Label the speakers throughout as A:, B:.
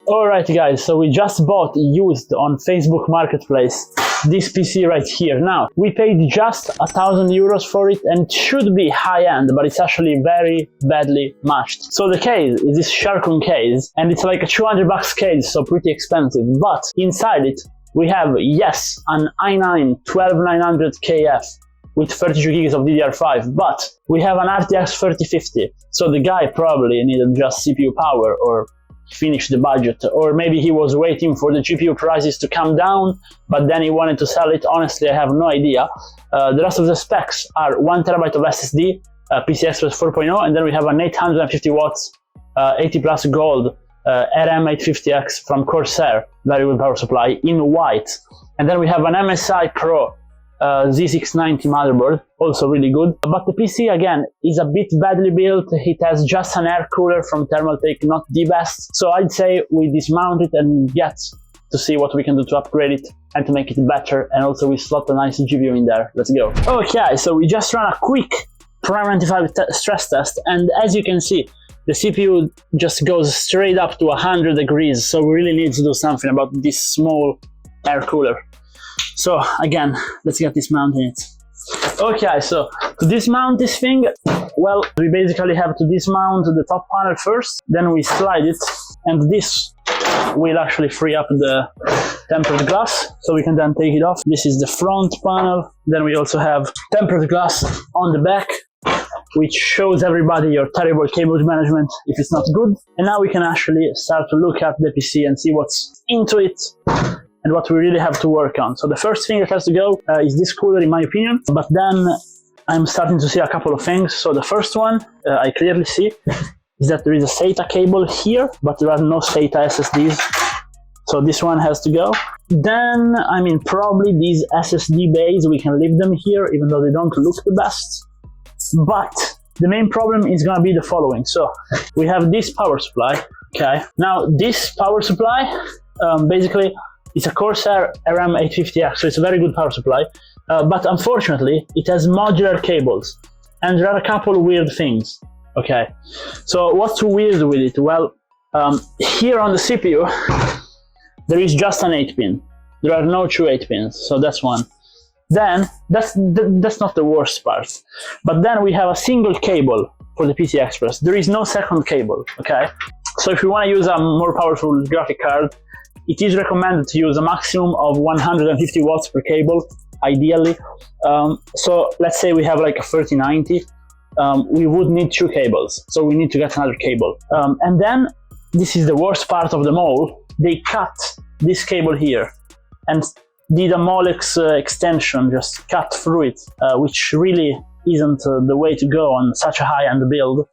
A: Alright guys, so we just bought used on Facebook Marketplace this PC right here. Now, we paid just 1,000 euros for it, and it should be high-end, but it's actually very badly matched. So the case is this Sharkun case, and it's like a 200 bucks case, so pretty expensive. But inside it, we have, yes, an i9 12900KF with 32 gigs of DDR5, but we have an RTX 3050. So the guy probably needed just CPU power, or finish the budget, or maybe he was waiting for the GPU prices to come down, but then he wanted to sell it. Honestly, I have no idea. The rest of the specs are 1 TB of SSD, PCI Express 4.0, and then we have an 850 watts 80 plus gold RM850X from Corsair, very good power supply in white. And then we have an MSI Pro Z690 motherboard, also really good. But the PC again is a bit badly built. It has just an air cooler from Thermaltake, not the best. So I'd say we dismount it and get to see what we can do to upgrade it and to make it better, and also we slot a nice GPU in there. Let's go. Okay, so we just ran a quick Prime 95 stress test, and as you can see, the CPU just goes straight up to 100 degrees, so we really need to do something about this small air cooler. So again, let's get this mount in it. Okay, so to dismount this thing, well, we basically have to dismount the top panel first, then we slide it, and this will actually free up the tempered glass, so we can then take it off. This is the front panel. Then we also have tempered glass on the back, which shows everybody your terrible cable management if it's not good. And now we can actually start to look at the PC and see what's into it and what we really have to work on. So the first thing that has to go is this cooler, in my opinion, but then I'm starting to see a couple of things. So the first one I clearly see is that there is a SATA cable here, but there are no SATA SSDs, so this one has to go. Then, I mean, probably these SSD bays, we can leave them here, even though they don't look the best. But the main problem is gonna be the following. So we have this power supply, okay? Now this power supply, basically, it's a Corsair RM850X, so it's a very good power supply, but unfortunately it has modular cables, and there are a couple of weird things. Okay, so what's weird with it? Well, here on the CPU there is just an 8-pin. There are no two 8-pins, so that's one. Then that's not the worst part, but then we have a single cable for the PCI Express. There is no second cable. Okay, so if you want to use a more powerful graphic card, it is recommended to use a maximum of 150 watts per cable, ideally. So let's say we have like a 3090, we would need two cables, so we need to get another cable. And then, this is the worst part of them all, they cut this cable here and did a Molex extension, just cut through it, which really isn't the way to go on such a high-end build.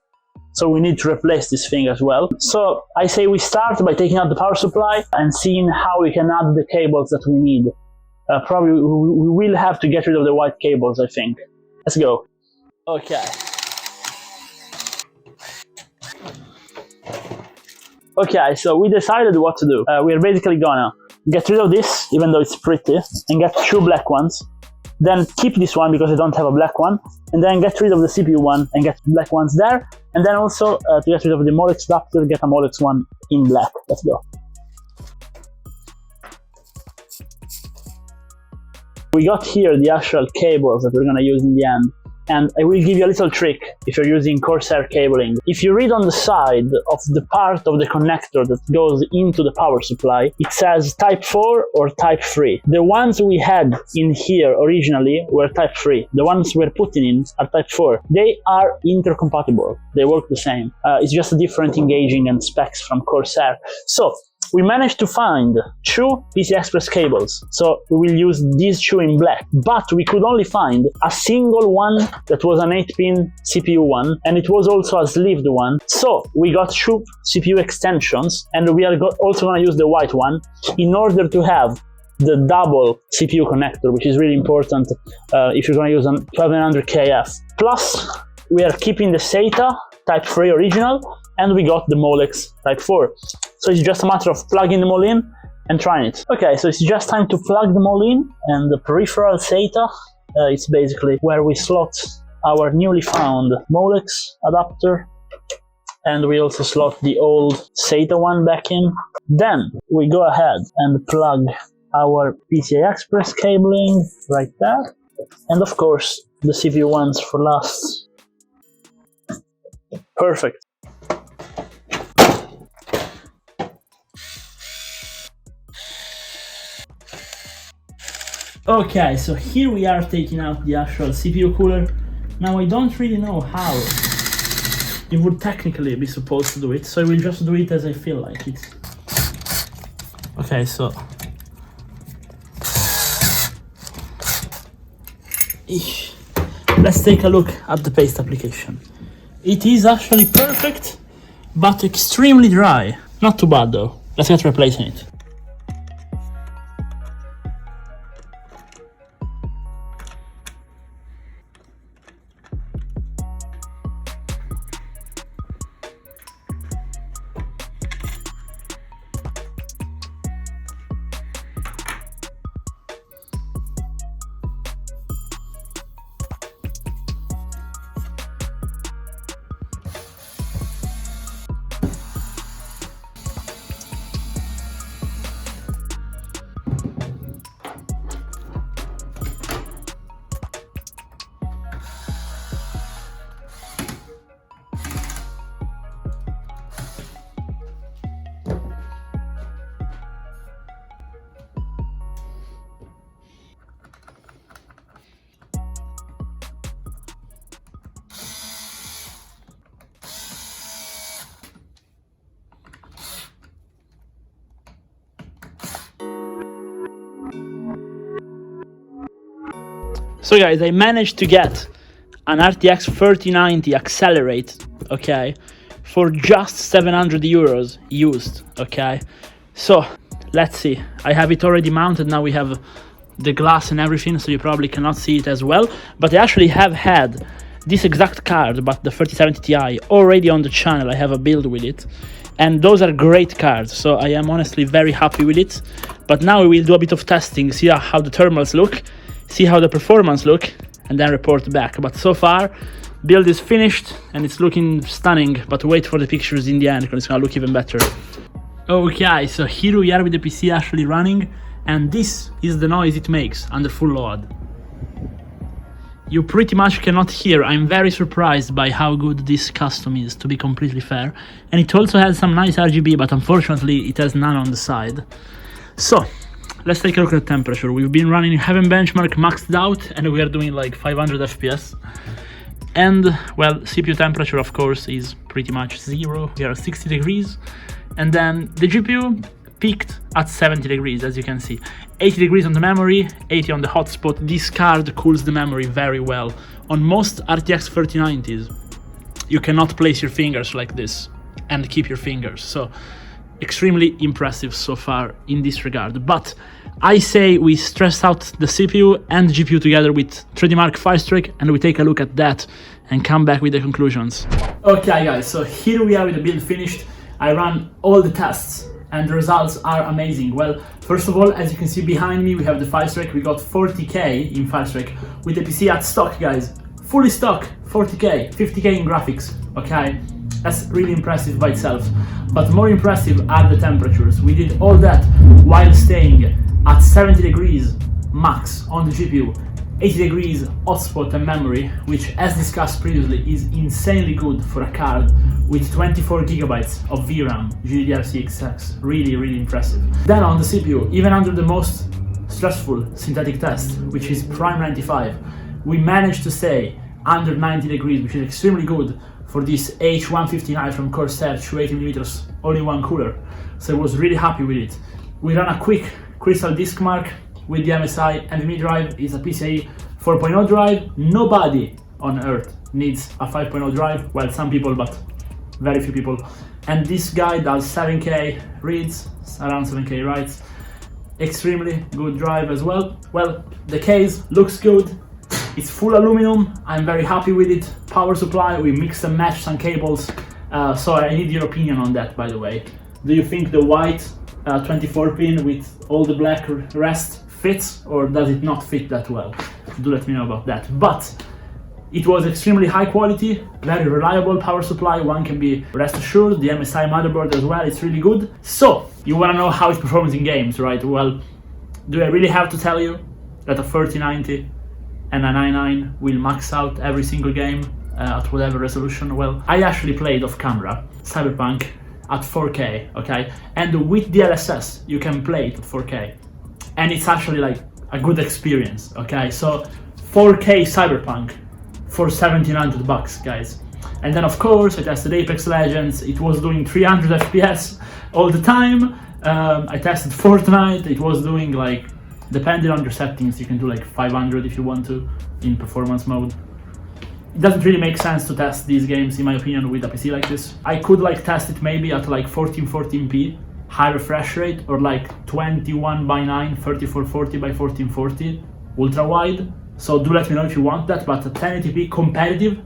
A: So we need to replace this thing as well. So I say we start by taking out the power supply and seeing how we can add the cables that we need. Probably we will have to get rid of the white cables, I think. Let's go. Okay. Okay, so we decided what to do. We're basically gonna get rid of this, even though it's pretty, and get two black ones. Then keep this one because I don't have a black one, and then get rid of the CPU one and get black ones there, and then also to get rid of the Molex adapter, get a Molex one in black. Let's go. We got here the actual cables that we're gonna use in the end. And I will give you a little trick if you're using Corsair cabling. If you read on the side of the part of the connector that goes into the power supply, it says type 4 or type 3. The ones we had in here originally were type 3. The ones we're putting in are type 4. They are intercompatible. They work the same. It's just a different engaging and specs from Corsair. So we managed to find two PCI Express cables, so we will use these two in black, but we could only find a single one that was an 8-pin CPU one, and it was also a sleeved one. So we got two CPU extensions, and we are also going to use the white one in order to have the double CPU connector, which is really important if you're going to use a 12900KF. Plus, we are keeping the SATA Type 3 original, and we got the Molex Type 4. So it's just a matter of plugging them all in and trying it. Okay, so it's just time to plug them all in, and the peripheral SATA, it's basically where we slot our newly found Molex adapter and we also slot the old SATA one back in. Then we go ahead and plug our PCI Express cabling right there, and of course the CPU ones for last. Perfect. Okay, so here we are taking out the actual CPU cooler. Now I don't really know how you would technically be supposed to do it, so I will just do it as I feel like it. Okay, so let's take a look at the paste application. It is actually perfect, but extremely dry. Not too bad though. Let's get replacing it. So guys, I managed to get an RTX 3090 Accelerate, okay, for just 700 euros used, okay. So let's see, I have it already mounted. Now we have the glass and everything, so you probably cannot see it as well, but I actually have had this exact card, but the 3070 Ti, already on the channel. I have a build with it, and those are great cards, so I am honestly very happy with it. But now we will do a bit of testing, see how the thermals look, see how the performance look, and then report back. But so far, build is finished and it's looking stunning, but wait for the pictures in the end because it's gonna look even better. Okay, so here we are with the PC actually running, and this is the noise it makes under full load. You pretty much cannot hear. I'm very surprised by how good this custom is, to be completely fair. And it also has some nice RGB, but unfortunately it has none on the side. So let's take a look at the temperature. We've been running Heaven Benchmark maxed out, and we are doing like 500 FPS. And well, CPU temperature of course is pretty much 0. We are at 60 degrees. And then the GPU peaked at 70 degrees, as you can see. 80 degrees on the memory, 80 on the hotspot. This card cools the memory very well. On most RTX 3090s, you cannot place your fingers like this and keep your fingers. So extremely impressive so far in this regard. But I say we stress out the CPU and GPU together with 3D Mark Firestreak, and we take a look at that and come back with the conclusions. Okay guys, so here we are with the build finished. I ran all the tests and the results are amazing. Well, first of all, as you can see behind me, we have the Firestreak. We got 40k in Firestreak with the PC at stock, guys. Fully stock, 40k, 50k in graphics, okay? That's really impressive by itself. But more impressive are the temperatures. We did all that while staying at 70 degrees max on the GPU, 80 degrees hotspot and memory, which, as discussed previously, is insanely good for a card with 24 gigabytes of VRAM, GDDR6X. Really impressive. Then on the CPU, even under the most stressful synthetic test, which is Prime 95, we managed to stay under 90 degrees, which is extremely good for this H159 from Corsair 280mm all-in-one cooler. So I was really happy with it. We ran a quick Crystal Disk Mark with the MSI NVMe drive. It's a PCIe 4.0 drive. Nobody on earth needs a 5.0 drive, well, some people, but very few people. And this guy does 7K reads, around 7K writes. Extremely good drive as well. Well, the case looks good. It's full aluminum. I'm very happy with it. Power supply, we mix and match some cables. So I need your opinion on that, by the way. Do you think the white 24 pin with all the black rest fits, or does it not fit that well? Do let me know about that. But It was extremely high quality, very reliable power supply. One can be rest assured. The MSI motherboard as well, it's really good. So you want to know how it performs in games, right? Well, do I really have to tell you that a 3090 and a 99 will max out every single game at whatever resolution? Well, I actually played off camera Cyberpunk at 4K, okay? And with DLSS, you can play it at 4K. And it's actually like a good experience, okay? So 4K Cyberpunk for $1,700, guys. And then of course I tested Apex Legends. It was doing 300 FPS all the time. I tested Fortnite. It was doing like, depending on your settings, you can do like 500 if you want to in performance mode. It doesn't really make sense to test these games, in my opinion, with a PC like this. I could like test it maybe at like 1440p, high refresh rate, or like 21:9, 3440 by 1440, ultra wide. So do let me know if you want that, but at 1080p competitive,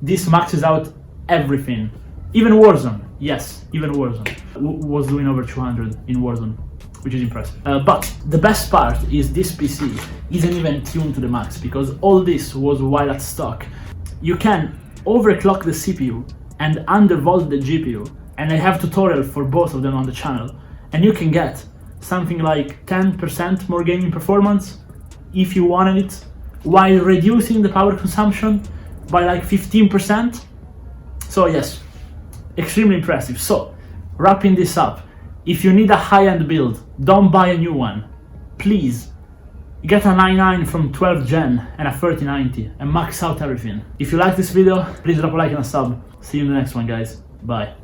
A: this maxes out everything. Even Warzone, yes, even Warzone was doing over 200 in Warzone, which is impressive. But the best part is this PC isn't even tuned to the max, because all this was while at stock. You can overclock the CPU and undervolt the GPU, and I have tutorial for both of them on the channel, and you can get something like 10% more gaming performance if you wanted it, while reducing the power consumption by like 15%. So yes, extremely impressive. So wrapping this up, if you need a high-end build, don't buy a new one. Please get a 99 from 12th gen and a 3090 and max out everything. If you like this video, please drop a like and a sub. See you in the next one, guys. Bye.